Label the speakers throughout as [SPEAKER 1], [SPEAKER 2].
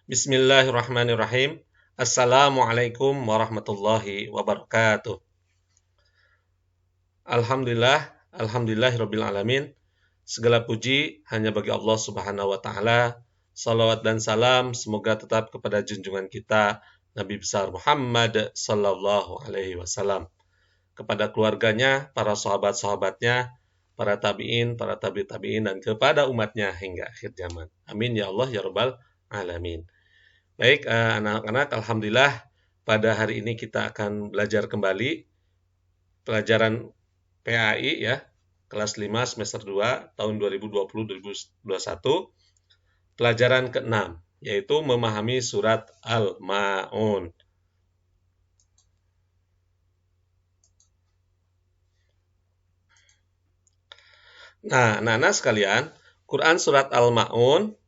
[SPEAKER 1] Bismillahirrahmanirrahim. Assalamualaikum warahmatullahi wabarakatuh. Alhamdulillah, alhamdulillahirabbil alamin. Segala puji hanya bagi Allah Subhanahu wa taala. Salawat dan salam semoga tetap kepada junjungan kita Nabi besar Muhammad sallallahu alaihi wasallam, kepada keluarganya, para sahabat-sahabatnya, para tabi'in, para tabi'in dan kepada umatnya hingga akhir zaman. Amin ya Allah ya rabbal alamin. Baik, anak-anak, alhamdulillah pada hari ini kita akan belajar kembali pelajaran PAI ya, kelas 5 semester 2 tahun 2020-2021, pelajaran ke-6, yaitu memahami surat Al-Ma'un. Nah, anak-anak sekalian, Quran surat Al-Ma'un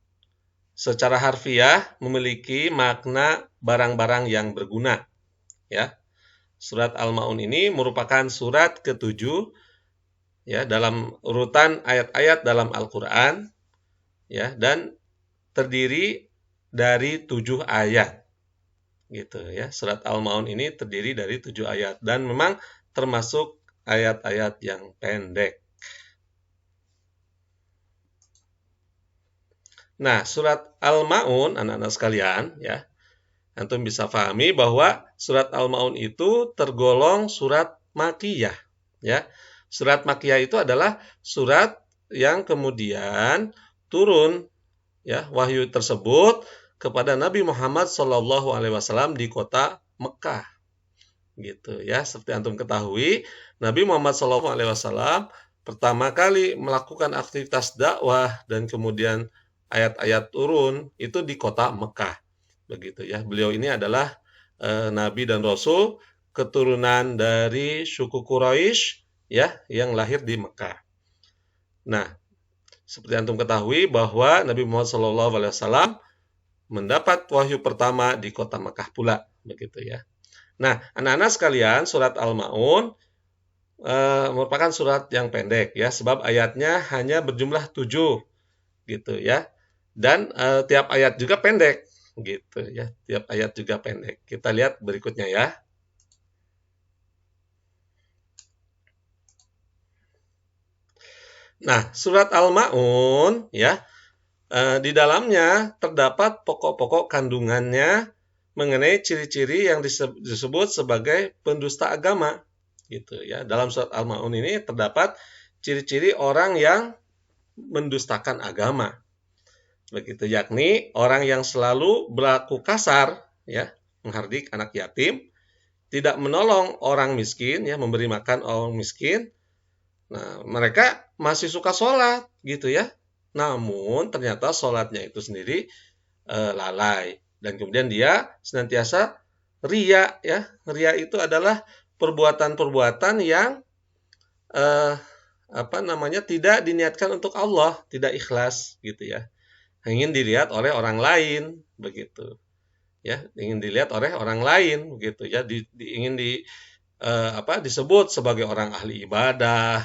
[SPEAKER 1] secara harfiah memiliki makna barang-barang yang berguna, ya. Surat Al-Ma'un ini merupakan surat ke-7 ya dalam urutan ayat-ayat dalam Al-Qur'an ya, dan terdiri dari 7 ayat. Gitu ya. Surat Al-Ma'un ini terdiri dari 7 ayat dan memang termasuk ayat-ayat yang pendek. Nah, surat Al-Ma'un, anak-anak sekalian, ya, antum bisa pahami bahwa surat Al-Ma'un itu tergolong surat Makkiyah, ya. Surat Makkiyah itu adalah surat yang kemudian turun, ya, wahyu tersebut kepada Nabi Muhammad SAW di kota Mekah, gitu ya. Seperti antum ketahui, Nabi Muhammad SAW pertama kali melakukan aktivitas dakwah dan kemudian ayat-ayat turun itu di kota Mekah, begitu ya. Beliau ini adalah nabi dan rasul keturunan dari suku Quraisy ya yang lahir di Mekah. Nah, seperti antum ketahui bahwa Nabi Muhammad SAW mendapat wahyu pertama di kota Mekah pula, begitu ya. Nah, anak-anak sekalian, surat Al-Ma'un merupakan surat yang pendek ya, sebab ayatnya hanya berjumlah 7 gitu ya. Dan tiap ayat juga pendek gitu ya. Tiap ayat juga pendek. Kita lihat berikutnya ya. Nah, surat Al-Ma'un ya, di dalamnya terdapat pokok-pokok kandungannya mengenai ciri-ciri yang disebut sebagai pendusta agama gitu ya. Dalam surat Al-Ma'un ini terdapat ciri-ciri orang yang mendustakan agama. Begitu, yakni orang yang selalu berlaku kasar ya, menghardik anak yatim, tidak menolong orang miskin ya, memberi makan orang miskin. Nah, mereka masih suka sholat gitu ya. Namun ternyata sholatnya itu sendiri lalai, dan kemudian dia senantiasa ria ya. Ria itu adalah perbuatan-perbuatan yang tidak diniatkan untuk Allah, tidak ikhlas gitu ya. Ingin dilihat oleh orang lain begitu. Ya, ingin dilihat oleh orang lain begitu ya. Ingin disebut sebagai orang ahli ibadah,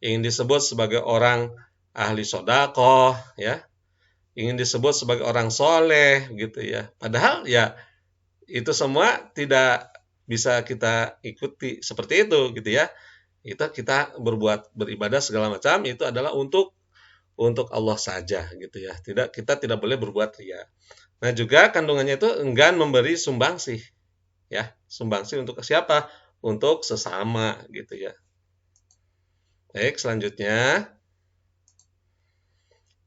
[SPEAKER 1] ingin disebut sebagai orang ahli sodakoh ya, ingin disebut sebagai orang soleh gitu ya. Padahal ya itu semua tidak bisa kita ikuti seperti itu gitu ya. Kita beribadah segala macam itu adalah untuk Allah saja gitu ya. Kita tidak boleh berbuat ria. Nah, juga kandungannya itu enggan memberi sumbangsih ya. Sumbangsih untuk siapa? Untuk sesama gitu ya. Baik, selanjutnya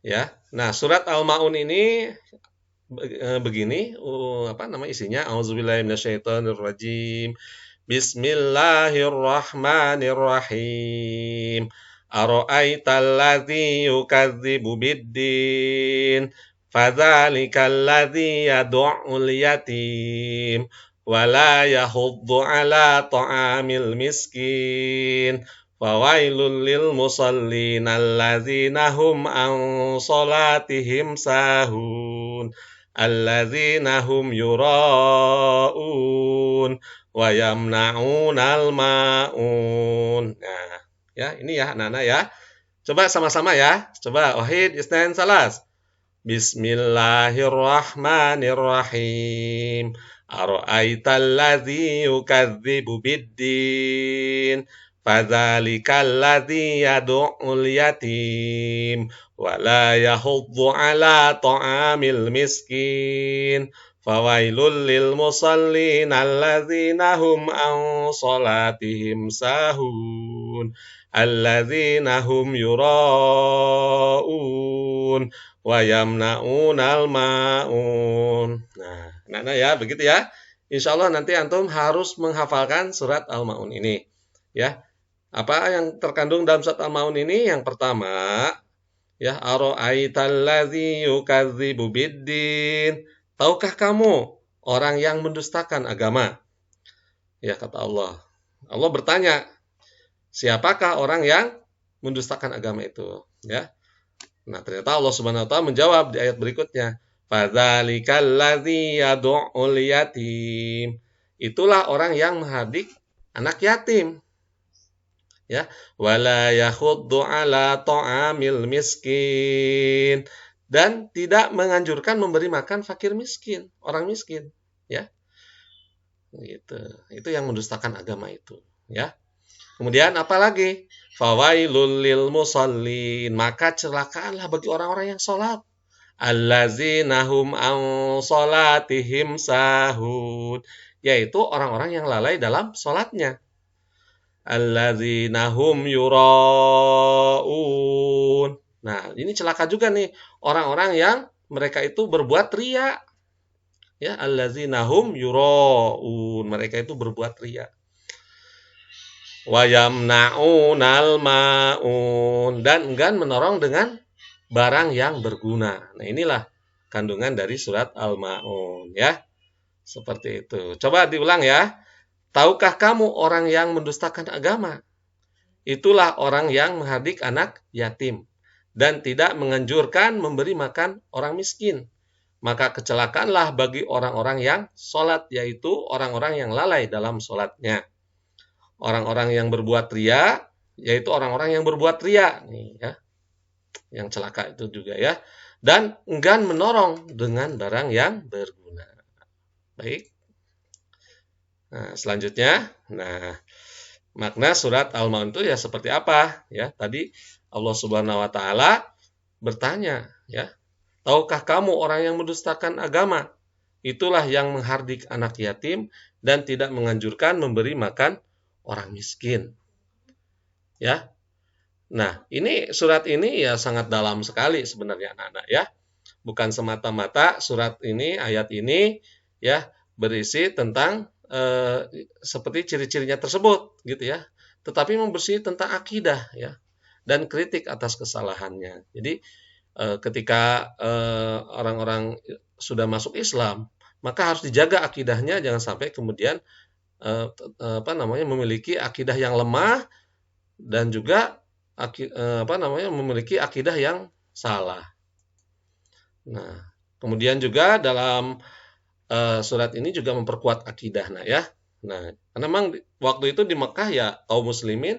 [SPEAKER 1] ya. Nah, surat Al-Ma'un ini begini isinya. Auzubillahi minasyaitonirrajim. Bismillahirrahmanirrahim. Ara'aital ladzi yukadzibu biddin, fadzalikal ladzi yad'ul yatim wa la yahuddu 'ala ta'amil miskin. Fawailul lil musallin alladzina hum an salatihim sahun alladzina hum yura'un wa yamna'unal ma'un. Nah, ya, ini ya anak-anak ya. Coba sama-sama ya. Coba wahid isnain salas. Bismillahirrahmanirrahim. Ara'aital ladzi yukadzibu biddin. Fadzalikal ladzi yad'ul yatim wa la yahuddu ala ta'amil miskin. Fawailul lil musallin alladzina hum an salatihim sahun. Alladzina hum yura'un wa yamna'unal ma'un. Nah, anak-anak ya, begitu ya. Insya Allah nanti antum harus menghafalkan surat Al-Ma'un ini. Ya, apa yang terkandung dalam surat Al-Ma'un ini? Yang pertama, ya, ara'aital ladzi yukadzibu biddin. Tahukah kamu orang yang mendustakan agama? Ya, kata Allah. Allah bertanya, siapakah orang yang mendustakan agama itu? Ya. Nah, ternyata Allah Subhanahu wa taala menjawab di ayat berikutnya, fadzalikal ladzi yad'ul yatim. Itulah orang yang menghardik anak yatim. Ya, wala yakhuddu ala ta'amil miskin, dan tidak menganjurkan memberi makan fakir miskin, orang miskin, ya. Gitu. Itu yang mendustakan agama itu, ya. Kemudian apa lagi? Fawailul lil musallin, maka celakaanlah bagi orang-orang yang salat. Allazina hum an salatihim sahun, yaitu orang-orang yang lalai dalam salatnya. Allazina hum yura'un. Nah, ini celaka juga nih orang-orang yang mereka itu berbuat riya. Ya, allazina hum yura'un, mereka itu berbuat riya. Wa yamna'unal ma'un, dan enggan menolong dengan barang yang berguna. Nah, inilah kandungan dari surat Al-Ma'un, ya. Seperti itu. Coba diulang ya. Tahukah kamu orang yang mendustakan agama? Itulah orang yang menghardik anak yatim dan tidak menganjurkan memberi makan orang miskin. Maka kecelakaanlah bagi orang-orang yang sholat, yaitu orang-orang yang lalai dalam sholatnya. Orang-orang yang berbuat riya, yaitu orang-orang yang berbuat riya. Nih, ya. Yang celaka itu juga ya. Dan enggan menolong dengan barang yang berguna. Baik. Nah, selanjutnya, makna surat Al-Ma'un itu ya seperti apa? Ya, tadi Allah Subhanahu wa taala bertanya, ya. Tahukah kamu orang yang mendustakan agama? Itulah yang menghardik anak yatim dan tidak menganjurkan memberi makan orang miskin. Ya. Nah, ini surat ini ya sangat dalam sekali sebenarnya anak-anak ya. Bukan semata-mata surat ini, ayat ini ya berisi tentang seperti ciri-cirinya tersebut gitu ya, tetapi membersih tentang akidah ya dan kritik atas kesalahannya. Jadi ketika orang-orang sudah masuk Islam, maka harus dijaga akidahnya, jangan sampai kemudian memiliki akidah yang lemah dan juga memiliki akidah yang salah. Nah, kemudian juga dalam surat ini juga memperkuat akidah, ya. Nah, karena memang waktu itu di Mekah ya kaum muslimin,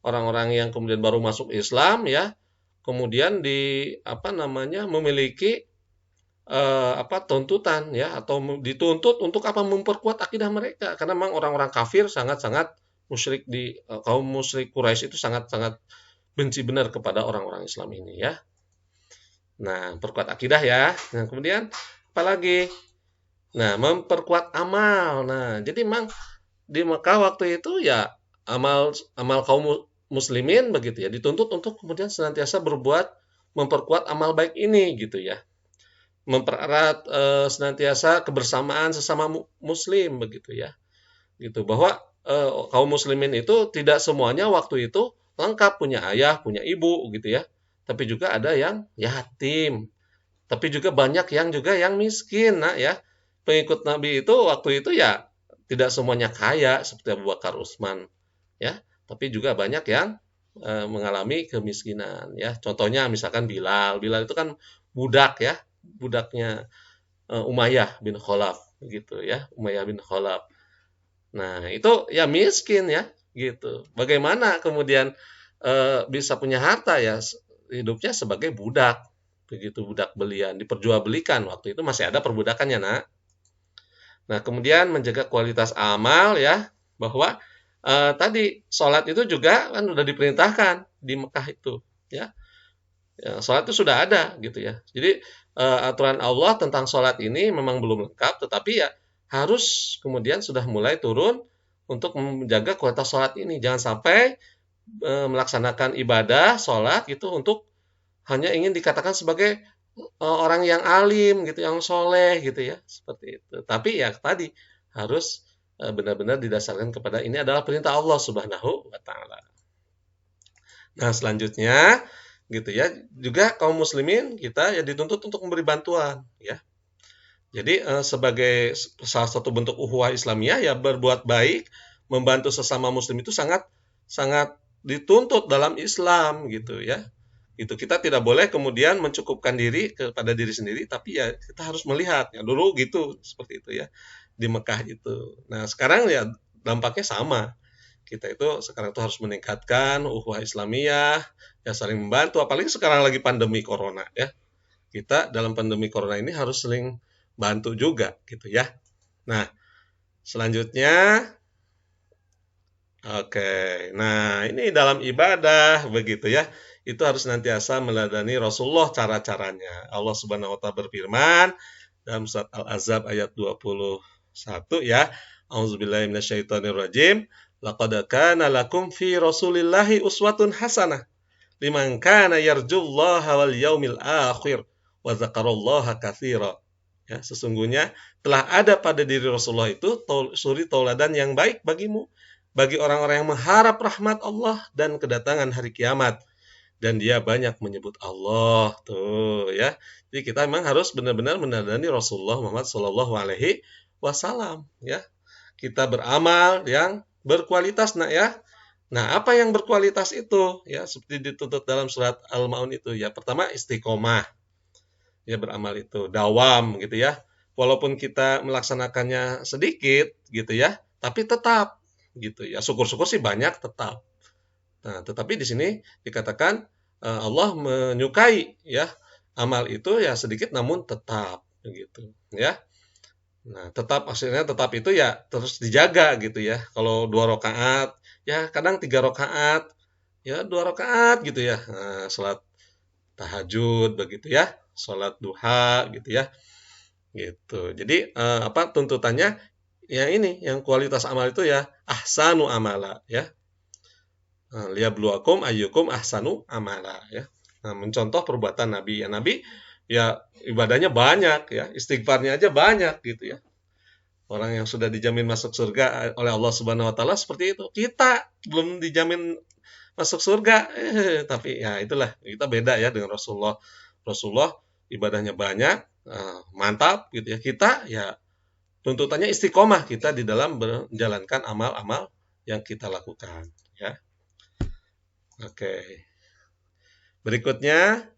[SPEAKER 1] orang-orang yang kemudian baru masuk Islam ya, kemudian memiliki tuntutan ya, atau dituntut untuk memperkuat akidah mereka, karena memang orang-orang kafir sangat-sangat musyrik kaum musyrik Quraisy itu sangat-sangat benci benar kepada orang-orang Islam ini ya. Nah, perkuat akidah ya. Nah, kemudian apalagi? Nah, memperkuat amal. Nah, jadi memang di Mekah waktu itu ya amal kaum muslimin begitu ya, dituntut untuk kemudian senantiasa memperkuat amal baik ini gitu ya. Mempererat senantiasa kebersamaan sesama muslim begitu ya. Gitu, bahwa kaum muslimin itu tidak semuanya waktu itu lengkap, punya ayah, punya ibu gitu ya. Tapi juga ada yang yatim. Tapi juga banyak yang miskin, nah ya. Pengikut Nabi itu waktu itu ya tidak semuanya kaya seperti Abu Bakar, Utsman ya, tapi juga banyak yang mengalami kemiskinan ya. Contohnya misalkan Bilal itu kan budak ya, budaknya Umayyah bin Khalaf gitu ya, Umayyah bin Khalaf. Nah, itu ya miskin ya gitu. Bagaimana kemudian bisa punya harta ya, hidupnya sebagai budak begitu budak belian, diperjualbelikan. Waktu itu masih ada perbudakannya, Nak. Nah, kemudian menjaga kualitas amal ya, bahwa tadi sholat itu juga kan sudah diperintahkan di Mekah itu, ya. Ya, sholat itu sudah ada gitu ya. Jadi aturan Allah tentang sholat ini memang belum lengkap, tetapi ya harus kemudian sudah mulai turun untuk menjaga kualitas sholat ini. Jangan sampai melaksanakan ibadah sholat gitu untuk hanya ingin dikatakan sebagai orang yang alim gitu, yang soleh gitu ya, seperti itu. Tapi ya tadi harus benar-benar didasarkan kepada ini adalah perintah Allah Subhanahu wa taala. Nah, selanjutnya gitu ya, juga kaum muslimin kita ya dituntut untuk memberi bantuan ya. Jadi sebagai salah satu bentuk ukhuwah Islamiyah ya berbuat baik, membantu sesama muslim itu sangat sangat dituntut dalam Islam gitu ya. Itu kita tidak boleh kemudian mencukupkan diri kepada diri sendiri, tapi ya kita harus melihat ya dulu gitu seperti itu ya di Mekah itu. Nah, sekarang ya dampaknya sama. Kita itu sekarang itu harus meningkatkan ukhuwah Islamiyah, ya saling membantu apalagi sekarang lagi pandemi corona ya. Kita dalam pandemi corona ini harus saling bantu juga gitu ya. Nah, selanjutnya oke. Nah, ini dalam ibadah begitu ya. Itu harus nantiasa meladani Rasulullah cara-caranya. Allah Subhanahu wa taala berfirman dalam surat Al-Ahzab ayat 21 ya. A'udzubillahi minasyaitonirrajim. Laqad kana lakum fi Rasulillahi uswatun hasanah liman kana yarjullaha wal yaumil akhir wa dzakarallaha katsira. Ya, sesungguhnya telah ada pada diri Rasulullah itu suri tauladan yang baik bagimu, bagi orang-orang yang mengharap rahmat Allah dan kedatangan hari kiamat, dan dia banyak menyebut Allah tuh ya. Jadi kita memang harus benar-benar meneladani Rasulullah Muhammad Shallallahu Alaihi Wasallam ya. Kita beramal yang berkualitas nak ya. Nah, apa yang berkualitas itu ya seperti dituntut dalam surat Al-Maun itu ya. Pertama istiqomah. Ya beramal itu dawam gitu ya. Walaupun kita melaksanakannya sedikit gitu ya, tapi tetap gitu ya. Syukur-syukur sih banyak tetap. Nah, tetapi di sini dikatakan Allah menyukai ya amal itu ya sedikit namun tetap begitu ya. Nah, tetap maksudnya tetap itu ya terus dijaga gitu ya. Kalau 2 rakaat, ya kadang 3 rakaat, ya 2 rakaat gitu ya. Nah, sholat tahajud begitu ya, sholat duha gitu ya, gitu. Jadi apa tuntutannya? Ya ini, yang kualitas amal itu ya ahsanu amala ya. Liyabluwakum ayyukum ahsanu amala ya. Nah, mencontoh perbuatan Nabi ya. Nabi ya ibadahnya banyak ya, istighfarnya aja banyak gitu ya. Orang yang sudah dijamin masuk surga oleh Allah Subhanahu wa taala seperti itu. Kita belum dijamin masuk surga, tapi ya itulah kita beda ya dengan Rasulullah. Rasulullah ibadahnya banyak, mantap gitu ya. Kita ya tuntutannya istiqomah kita di dalam menjalankan amal-amal yang kita lakukan ya. Oke. Berikutnya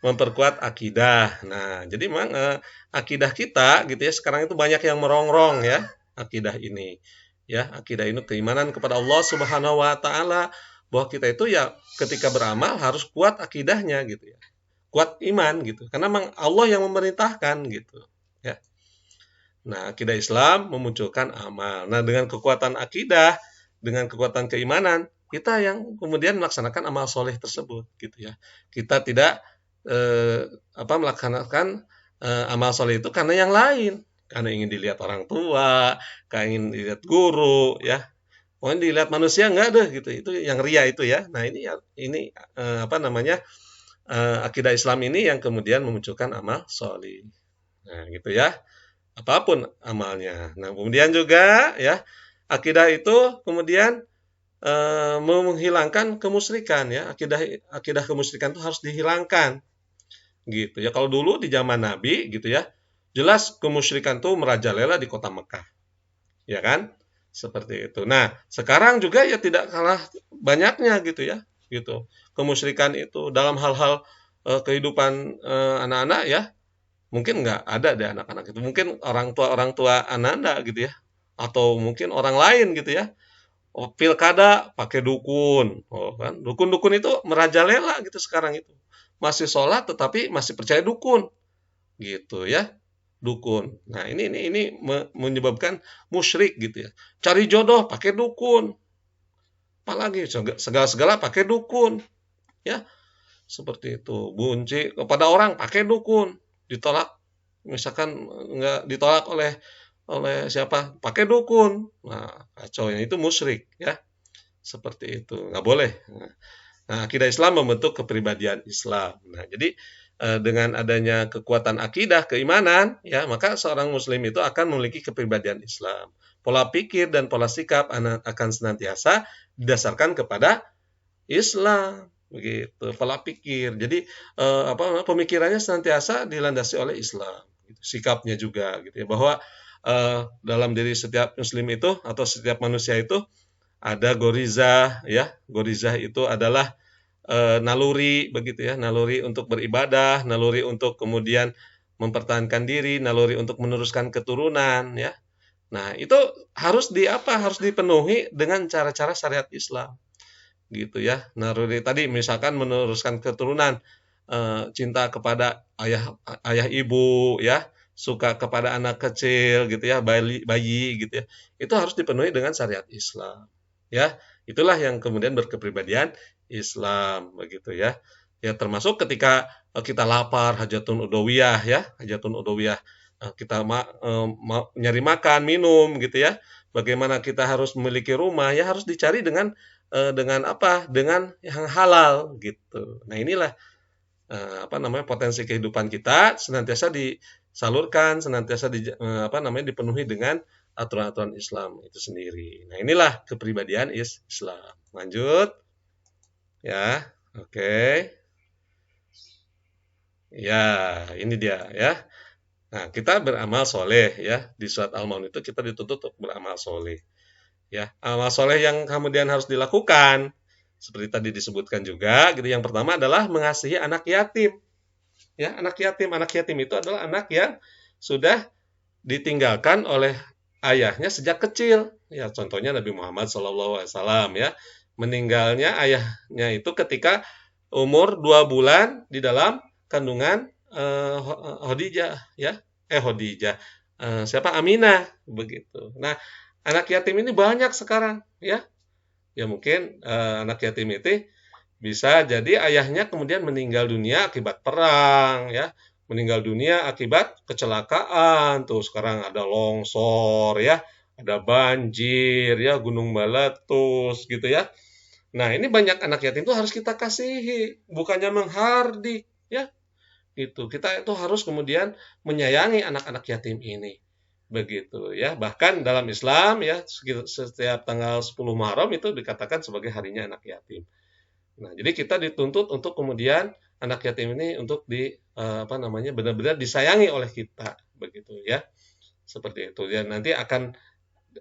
[SPEAKER 1] memperkuat akidah. Nah, jadi memang akidah kita gitu ya sekarang itu banyak yang merongrong ya akidah ini. Ya, akidah ini keimanan kepada Allah Subhanahu wa taala, bahwa kita itu ya ketika beramal harus kuat akidahnya gitu ya. Kuat iman gitu. Karena memang Allah yang memerintahkan gitu ya. Nah, akidah Islam memunculkan amal. Nah, dengan kekuatan akidah, dengan kekuatan keimanan, kita yang kemudian melaksanakan amal soleh tersebut gitu ya. Kita tidak melaksanakan amal soleh itu karena yang lain, karena ingin dilihat orang tua, karena ingin dilihat guru, ya, pokoknya dilihat manusia enggak deh gitu, itu yang ria itu ya. Nah ini akidah Islam ini yang kemudian memunculkan amal soleh, nah gitu ya, apapun amalnya. Nah kemudian juga ya akidah itu kemudian menghilangkan kemusyrikan ya, akidah kemusyrikan itu harus dihilangkan gitu ya. Kalau dulu di zaman Nabi gitu ya, jelas kemusyrikan itu merajalela di kota Mekah ya kan, seperti itu. Nah sekarang juga ya tidak kalah banyaknya gitu ya, gitu kemusyrikan itu dalam hal-hal kehidupan anak-anak ya. Mungkin nggak ada deh anak-anak itu, mungkin orang tua anak-anak gitu ya, atau mungkin orang lain gitu ya. Oh, pilkada pakai dukun, oh kan, dukun-dukun itu merajalela gitu sekarang itu, masih sholat tetapi masih percaya dukun, gitu ya, dukun. Nah, ini menyebabkan musyrik gitu ya. Cari jodoh pakai dukun, apalagi segala-segala pakai dukun, ya, seperti itu. Bunci kepada orang pakai dukun, ditolak misalkan nggak ditolak oleh oleh siapa? Pakai dukun. Nah, kacau ya, itu musyrik ya. Seperti itu, nggak boleh. Nah, akidah Islam membentuk kepribadian Islam. Nah, jadi dengan adanya kekuatan akidah, keimanan, ya, maka seorang Muslim itu akan memiliki kepribadian Islam. Pola pikir dan pola sikap akan senantiasa didasarkan kepada Islam, begitu. Pola pikir. Jadi pemikirannya senantiasa dilandasi oleh Islam. Gitu. Sikapnya juga, gitu ya. Bahwa dalam diri setiap Muslim itu atau setiap manusia itu ada gorizah, ya. Gorizah itu adalah naluri begitu ya, naluri untuk beribadah, naluri untuk kemudian mempertahankan diri, naluri untuk meneruskan keturunan ya. Nah, itu harus harus dipenuhi dengan cara-cara syariat Islam gitu ya. Naluri tadi misalkan meneruskan keturunan, cinta kepada ayah ayah ibu ya, suka kepada anak kecil gitu ya, bayi gitu ya. Itu harus dipenuhi dengan syariat Islam. Ya, itulah yang kemudian berkepribadian Islam begitu ya. Ya termasuk ketika kita lapar, hajatun udawiyah ya, hajatun udawiyah. Kita nyari makan, minum gitu ya. Bagaimana kita harus memiliki rumah ya harus dicari dengan apa? Dengan yang halal gitu. Nah, inilah potensi kehidupan kita senantiasa disalurkan, senantiasa dipenuhi dengan aturan-aturan Islam itu sendiri. Nah, inilah kepribadian Islam. Lanjut ya. Oke. Ya, ini dia ya. Nah, kita beramal soleh ya. Di surat Al-Maun itu kita dituntut untuk beramal soleh. Ya, amal soleh yang kemudian harus dilakukan seperti tadi disebutkan juga gitu. Yang pertama adalah mengasihi anak yatim. Ya, anak yatim itu adalah anak yang sudah ditinggalkan oleh ayahnya sejak kecil. Ya, contohnya Nabi Muhammad SAW ya. Meninggalnya ayahnya itu ketika umur 2 bulan di dalam kandungan Khadijah ya. Khadijah. Siapa? Aminah begitu. Nah, anak yatim ini banyak sekarang ya. Ya mungkin anak yatim itu bisa jadi ayahnya kemudian meninggal dunia akibat perang ya, meninggal dunia akibat kecelakaan. Tuh sekarang ada longsor ya, ada banjir ya, gunung meletus gitu ya. Nah, ini banyak anak yatim itu harus kita kasihi, bukannya menghardik ya. Gitu. Kita itu harus kemudian menyayangi anak-anak yatim ini. Begitu ya. Bahkan dalam Islam ya setiap tanggal 10 Muharram itu dikatakan sebagai harinya anak yatim. Nah, jadi kita dituntut untuk kemudian anak yatim ini untuk benar-benar disayangi oleh kita begitu ya. Seperti itu. Ya nanti akan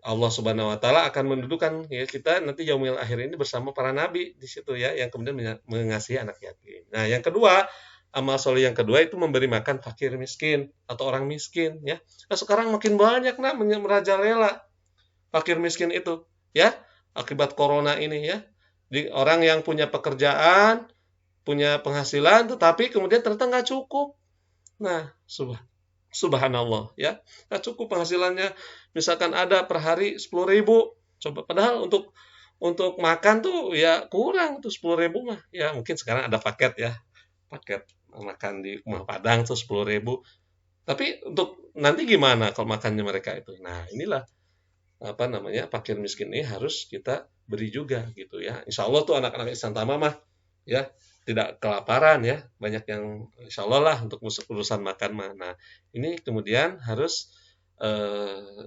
[SPEAKER 1] Allah Subhanahu wa taala akan mendudukan ya kita nanti yaumil akhir ini bersama para nabi di situ ya yang kemudian mengasihi anak yatim. Nah, yang kedua, amal soleh yang kedua itu memberi makan fakir miskin atau orang miskin ya. Nah, sekarang makin banyak merajalela fakir miskin itu ya akibat corona ini ya. Di orang yang punya pekerjaan, punya penghasilan tetapi kemudian ternyata nggak cukup. Nah, subhanallah ya. Nggak cukup penghasilannya misalkan ada per hari 10.000. Coba padahal untuk makan tuh ya kurang tuh 10.000 mah. Ya mungkin sekarang ada paket ya. Paket makan di rumah Padang tuh 10.000. Tapi untuk nanti gimana kalau makannya mereka itu? Nah, inilah fakir miskin ini harus kita beri juga gitu ya. Insya Allah tuh anak-anak Islam Tama mah ya tidak kelaparan ya. Banyak yang insya Allah lah untuk urusan makan mah. Nah, ini kemudian harus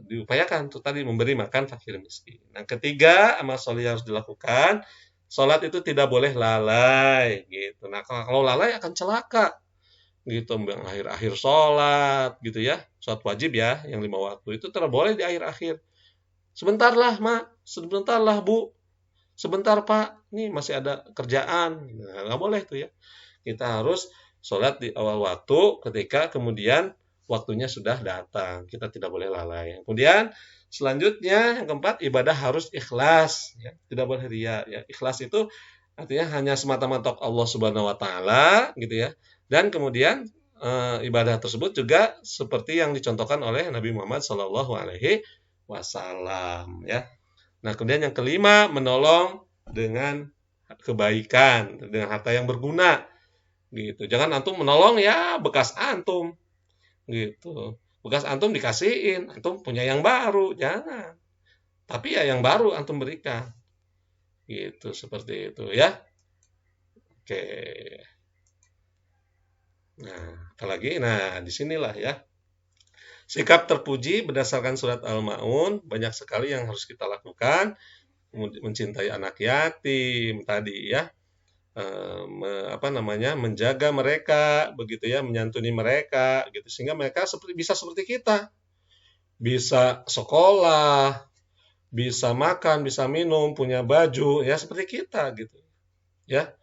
[SPEAKER 1] diupayakan tuh tadi memberi makan fakir miskin. Nah, ketiga amal soleh harus dilakukan. Sholat itu tidak boleh lalai gitu. Nah, kalau lalai akan celaka gitu, akhir-akhir sholat gitu ya. Sholat wajib ya, yang 5 waktu itu tidak boleh di akhir-akhir. Sebentarlah, Mak. Sebentarlah, Bu. Sebentar, Pak. Ini masih ada kerjaan. Nah, nggak boleh tuh ya. Kita harus sholat di awal waktu ketika kemudian waktunya sudah datang. Kita tidak boleh lalai. Kemudian selanjutnya yang keempat, ibadah harus ikhlas. Ya. Tidak boleh riya. Ya. Ikhlas itu artinya hanya semata-mata Allah Subhanahu wa taala gitu ya. Dan kemudian ibadah tersebut juga seperti yang dicontohkan oleh Nabi Muhammad Shallallahu alaihi wasallam ya. Nah, kemudian yang kelima, menolong dengan kebaikan, dengan harta yang berguna gitu. Jangan antum menolong ya bekas antum gitu. Bekas antum dikasihin, antum punya yang baru, jangan. Tapi ya yang baru antum berikan. Gitu, seperti itu ya. Oke. Nah, apalagi nah disinilah ya. Sikap terpuji berdasarkan surat Al-Maun banyak sekali yang harus kita lakukan. Mencintai anak yatim tadi ya. Menjaga mereka begitu ya, menyantuni mereka gitu sehingga mereka bisa seperti kita. Bisa sekolah, bisa makan, bisa minum, punya baju ya seperti kita gitu. Ya.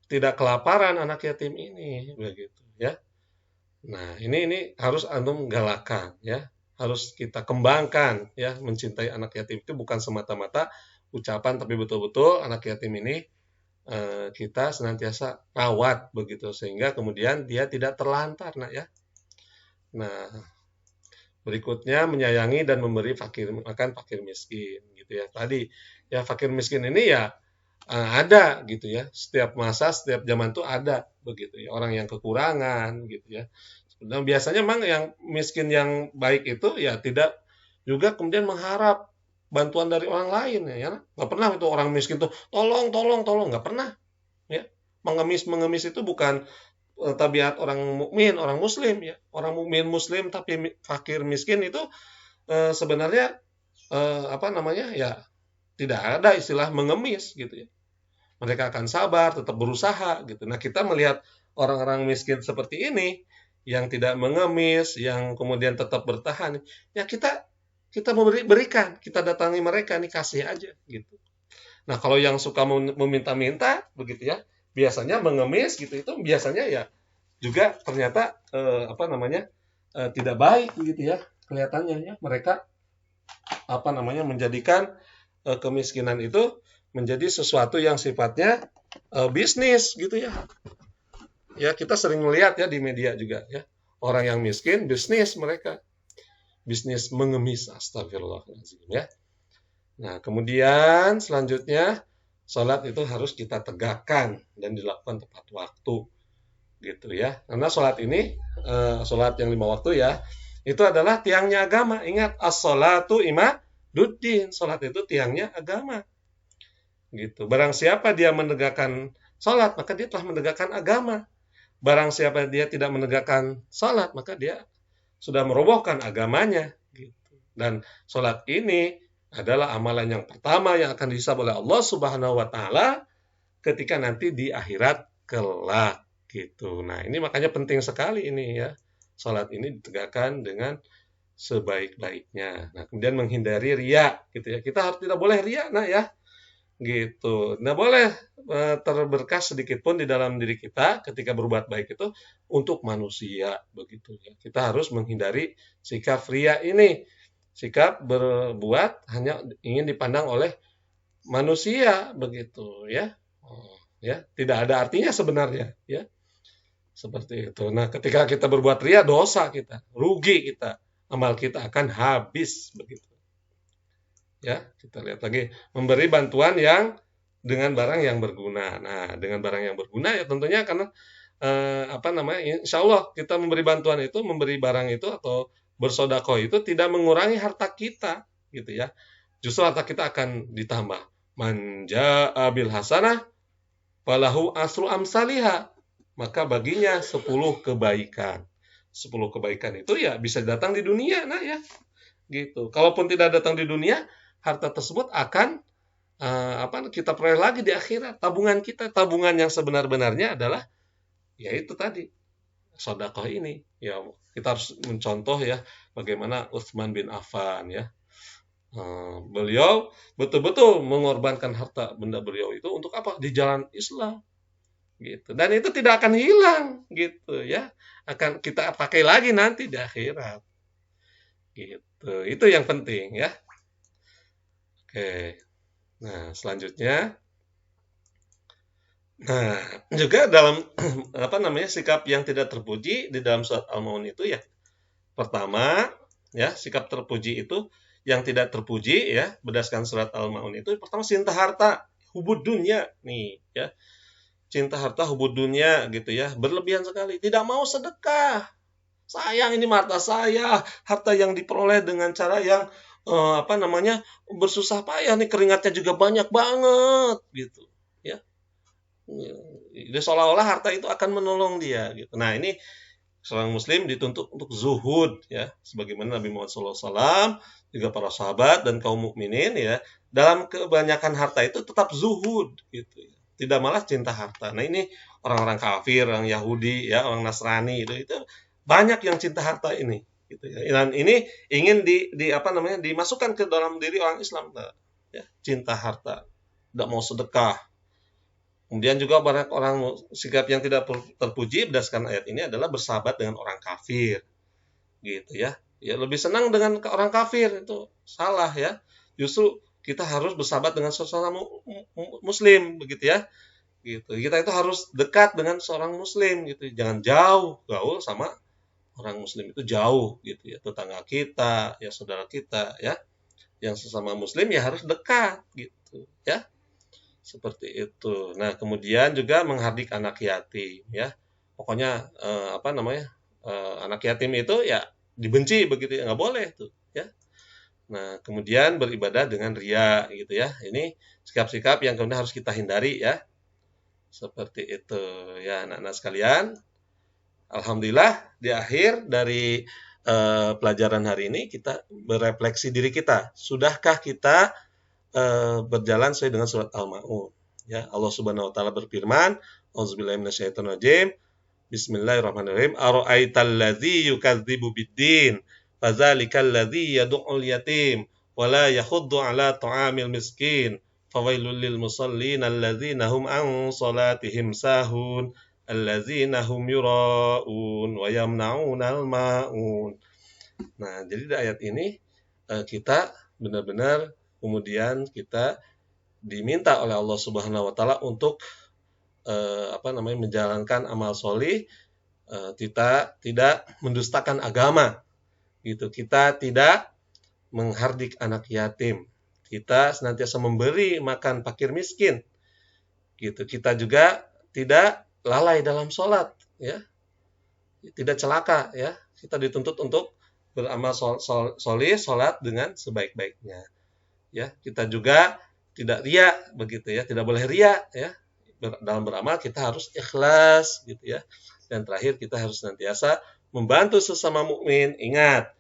[SPEAKER 1] Tidak kelaparan anak yatim ini begitu ya. Nah, ini harus antum galakan ya. Harus kita kembangkan ya, mencintai anak yatim itu bukan semata-mata ucapan tapi betul-betul anak yatim ini kita senantiasa rawat begitu sehingga kemudian dia tidak terlantar nak ya. Nah, berikutnya menyayangi dan memberi fakir miskin gitu ya. Tadi ya fakir miskin ini ya ada gitu ya. Setiap masa, setiap zaman tuh ada begitu ya. Orang yang kekurangan gitu ya. Dan biasanya memang yang miskin yang baik itu ya tidak juga kemudian mengharap bantuan dari orang lain ya. Nggak pernah itu orang miskin tuh tolong, tolong, tolong. Nggak pernah ya. Mengemis itu bukan tabiat orang mukmin, orang muslim ya. Orang mukmin muslim tapi fakir miskin itu sebenarnya ya tidak ada istilah mengemis gitu ya. Mereka akan sabar, tetap berusaha gitu. Nah, kita melihat orang-orang miskin seperti ini yang tidak mengemis, yang kemudian tetap bertahan, ya kita berikan, kita datangi mereka nih kasih aja gitu. Nah, kalau yang suka meminta-minta begitu ya, biasanya mengemis gitu itu biasanya ya juga ternyata tidak baik begitu ya kelihatannya ya. Mereka menjadikan kemiskinan itu menjadi sesuatu yang sifatnya bisnis gitu ya. Ya, kita sering melihat ya di media juga ya. Orang yang miskin bisnis mereka. Bisnis mengemis, astagfirullahaladzim ya. Nah, kemudian selanjutnya sholat itu harus kita tegakkan dan dilakukan tepat waktu gitu ya. Karena sholat ini sholat yang 5 waktu ya, itu adalah tiangnya agama. Ingat, as-sholatu imaduddin. Sholat itu tiangnya agama. Gitu. Barang siapa dia menegakkan sholat, maka dia telah menegakkan agama. Barang siapa dia tidak menegakkan sholat, maka dia sudah merobohkan agamanya. Gitu. Dan sholat ini adalah amalan yang pertama yang akan dihisab oleh Allah Subhanahu wa taala ketika nanti di akhirat kelak gitu. Nah, ini makanya penting sekali ini ya. Sholat ini ditegakkan dengan sebaik-baiknya. Nah, kemudian menghindari riya gitu ya. Kita harus tidak boleh riya nah ya. Gitu. Nggak boleh terberkas sedikit pun di dalam diri kita ketika berbuat baik itu untuk manusia begitu ya. Kita harus menghindari sikap riya ini. Sikap berbuat hanya ingin dipandang oleh manusia begitu ya. Ya, tidak ada artinya sebenarnya ya. Seperti itu. Nah, ketika kita berbuat riya dosa kita, rugi kita, amal kita akan habis begitu. Ya, kita lihat lagi memberi bantuan yang dengan barang yang berguna. Nah, dengan barang yang berguna ya tentunya karena insya Allah kita memberi bantuan itu, memberi barang itu atau bersodakoh itu tidak mengurangi harta kita, gitu ya. Justru harta kita akan ditambah. Man jaa bil hasanah falahu asru amsalihha. Maka baginya 10 kebaikan. 10 kebaikan itu ya bisa datang di dunia, nah ya. Gitu. Kalaupun tidak datang di dunia, harta tersebut akan kita peroleh lagi di akhirat. Tabungan yang sebenar-benarnya adalah yaitu tadi sedekah ini. Ya, kita harus mencontoh ya bagaimana Utsman bin Affan ya. Beliau betul-betul mengorbankan harta benda beliau itu untuk apa? Di jalan Islam. Gitu. Dan itu tidak akan hilang gitu ya. Akan kita pakai lagi nanti di akhirat. Gitu. Itu yang penting ya. Oke. Nah, selanjutnya Nah, juga dalam apa namanya sikap yang tidak terpuji di dalam surat Al-Maun itu ya, pertama ya sikap terpuji itu yang tidak terpuji ya berdasarkan surat Al-Maun itu pertama cinta harta, hubud dunia nih ya, cinta harta hubud dunia gitu ya, berlebihan sekali, tidak mau sedekah. Sayang ini harta saya, harta yang diperoleh dengan cara yang apa namanya bersusah payah nih, keringatnya juga banyak banget gitu ya. Jadi seolah-olah harta itu akan menolong dia gitu. Nah, ini seorang muslim dituntut untuk zuhud ya, sebagaimana Nabi Muhammad SAW, juga para sahabat dan kaum mukminin ya, dalam kebanyakan harta itu tetap zuhud gitu ya. Tidak malah cinta harta. Nah, ini orang-orang kafir, orang Yahudi ya, orang Nasrani itu banyak yang cinta harta ini gitu ya. Dan ini ingin di apa namanya dimasukkan ke dalam diri orang Islam ya, cinta harta, tidak mau sedekah. Kemudian juga banyak orang sikap yang tidak terpuji berdasarkan ayat ini adalah bersahabat dengan orang kafir, gitu ya. Ya lebih senang dengan orang kafir itu salah ya. Justru kita harus bersahabat dengan sesama muslim begitu ya. Gitu. Kita itu harus dekat dengan seorang muslim gitu. Jangan jauh gaul sama orang muslim itu jauh gitu ya. Tetangga kita, ya saudara kita ya. Yang sesama muslim ya harus dekat gitu ya. Seperti itu. Nah, kemudian juga menghardik anak yatim ya. Pokoknya apa namanya? Anak yatim itu ya dibenci begitu ya, nggak boleh tuh ya. Nah, kemudian beribadah dengan ria gitu ya. Ini sikap-sikap yang kemudian harus kita hindari ya. Seperti itu ya anak-anak sekalian. Alhamdulillah di akhir dari pelajaran hari ini kita berefleksi diri kita. Sudahkah kita berjalan sesuai dengan surat Al-Maun. Ya, Allah Subhanahu wa taala berfirman, Auzubillahi minasyaitonirrajim. Bismillahirrahmanirrahim. Ara'aital ladzi yukadzibu biddin, fadzalikal ladzi yad'ul yatim wa la yahuddu 'ala ta'amil miskin. Fawailul lil musallin alladzina hum an salatihim sahun alladzina hum yura'un wa yamna'unal ma'un. Nah, jadi di ayat ini kita benar-benar kemudian kita diminta oleh Allah Subhanahu wa taala untuk apa namanya menjalankan amal solih, kita tidak mendustakan agama gitu. Kita tidak menghardik anak yatim. Kita senantiasa memberi makan fakir miskin gitu. Kita juga tidak lalai dalam sholat ya. Tidak celaka ya. Kita dituntut untuk beramal solih, sholat dengan sebaik-baiknya. Ya, kita juga tidak ria begitu ya, tidak boleh ria ya. Dalam beramal kita harus ikhlas gitu ya. Dan terakhir kita harus senantiasa membantu sesama mukmin. Ingat,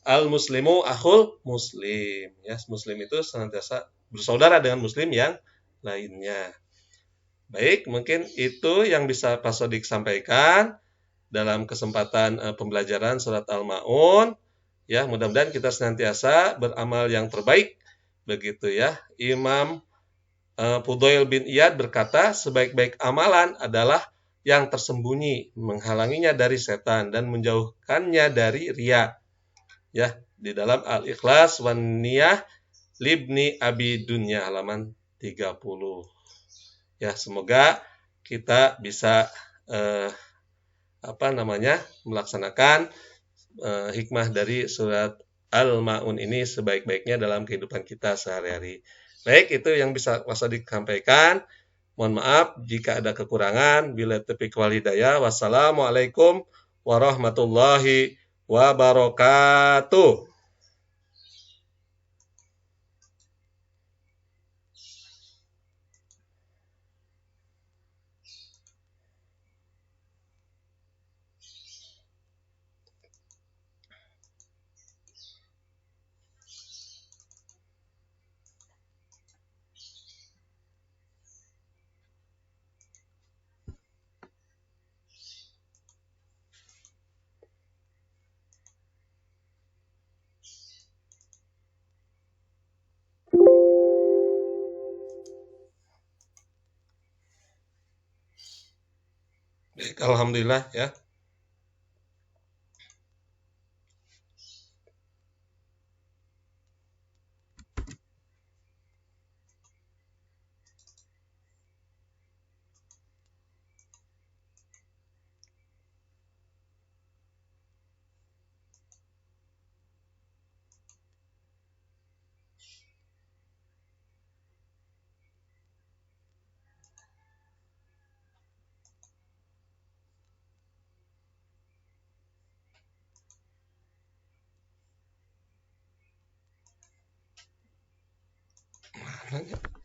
[SPEAKER 1] al muslimu akhul muslim ya. Muslim itu senantiasa bersaudara dengan muslim yang lainnya. Baik, mungkin itu yang bisa Pak Sodik sampaikan dalam kesempatan pembelajaran surat Al-Maun. Ya, mudah-mudahan kita senantiasa beramal yang terbaik begitu ya. Imam Fudail bin Iyad berkata, sebaik-baik amalan adalah yang tersembunyi, menghalanginya dari setan dan menjauhkannya dari riya. Ya, di dalam Al-Ikhlas wan Niyah Libni Abi Dunya halaman 30. Ya, semoga kita bisa apa namanya? Melaksanakan hikmah dari surat Al-Maun ini sebaik-baiknya dalam kehidupan kita sehari-hari. Baik, itu yang bisa Mas Adik sampaikan. Mohon maaf jika ada kekurangan. Bila taufiq wal hidayah. Wassalamualaikum warahmatullahi wabarakatuh. Baik, alhamdulillah ya. Mana ya?